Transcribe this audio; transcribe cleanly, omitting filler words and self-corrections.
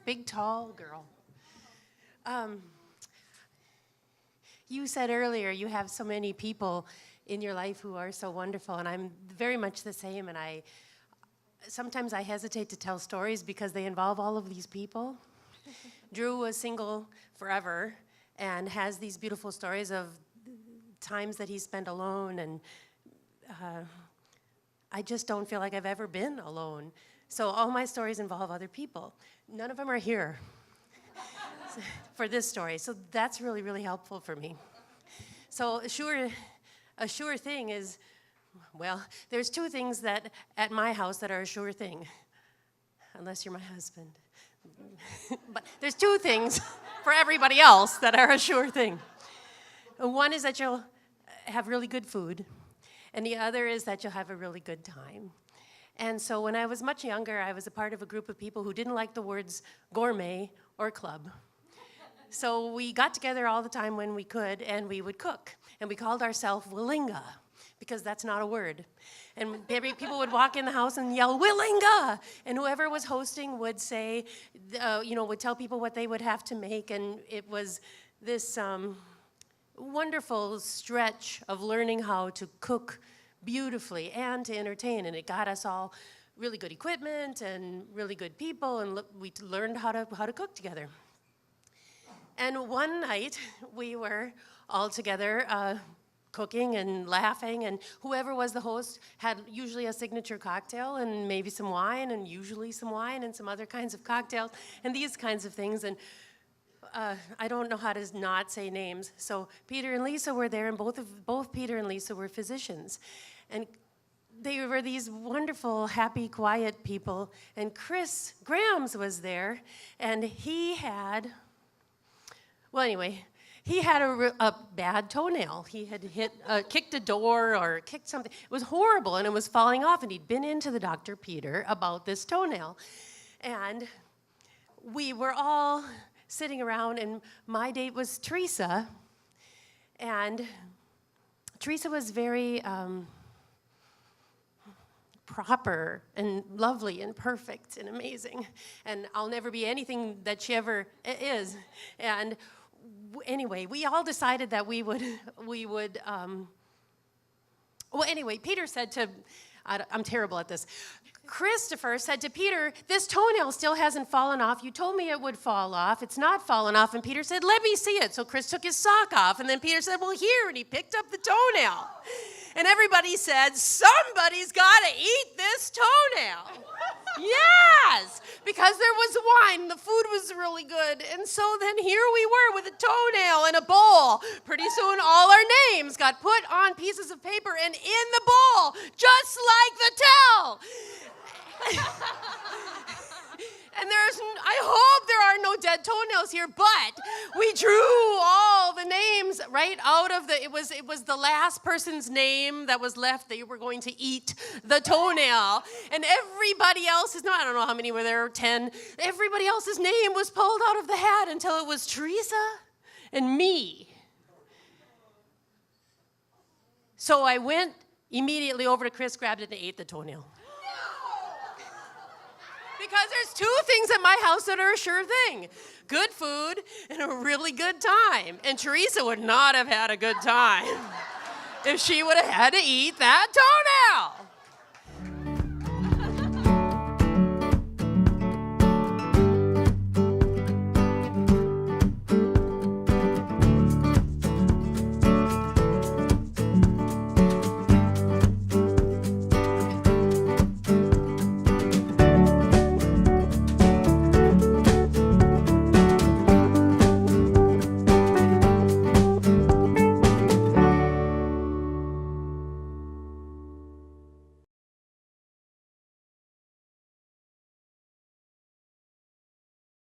big, tall girl. You said earlier you have so many people in your life who are so wonderful, and I'm very much the same, and sometimes I hesitate to tell stories because they involve all of these people. Drew was single forever and has these beautiful stories of times that he spent alone, and I just don't feel like I've ever been alone. So all my stories involve other people. None of them are here for this story, so that's really, really helpful for me. So a sure thing is, well, there's two things that at my house that are a sure thing, unless you're my husband. But there's two things for everybody else that are a sure thing. One is that you'll have really good food, and the other is that you'll have a really good time. And so when I was much younger, I was a part of a group of people who didn't like the words gourmet or club. So we got together all the time when we could, and we would cook. And we called ourselves Willinga, because that's not a word. And people would walk in the house and yell, Willinga! And whoever was hosting would say, would tell people what they would have to make. And it was this wonderful stretch of learning how to cook beautifully and to entertain. And it got us all really good equipment and really good people, and we learned how to cook together. And one night, we were all together cooking and laughing, and whoever was the host had usually a signature cocktail and maybe some wine, and usually some wine and some other kinds of cocktails and these kinds of things. And I don't know how to not say names. So Peter and Lisa were there, and both Peter and Lisa were physicians. And they were these wonderful, happy, quiet people. And Chris Grams was there, and he had a bad toenail. He had kicked a door or kicked something. It was horrible, and it was falling off, and he'd been into the Dr. Peter about this toenail. And we were all sitting around, and my date was Teresa. And Teresa was very proper and lovely and perfect and amazing. And I'll never be anything that she ever is. And anyway, we all decided that we would Peter said to, I'm terrible at this. Christopher said to Peter, this toenail still hasn't fallen off. You told me it would fall off. It's not fallen off. And Peter said, let me see it. So Chris took his sock off, and then Peter said, well, here, and he picked up the toenail. And everybody said, somebody's got to eat this toenail. Yes, because there was wine. The food was really good. And so then here we were with a toenail in a bowl. Pretty soon all our names got put on pieces of paper and in the bowl, just like the towel. And I hope there are no dead toenails here, but we drew all the names right out of it was the last person's name that was left. They were going to eat the toenail. And everybody else's, I don't know how many were there, 10. Everybody else's name was pulled out of the hat until it was Teresa and me. So I went immediately over to Chris, grabbed it, and ate the toenail. Because there's two things at my house that are a sure thing. Good food and a really good time. And Teresa would not have had a good time if she would have had to eat that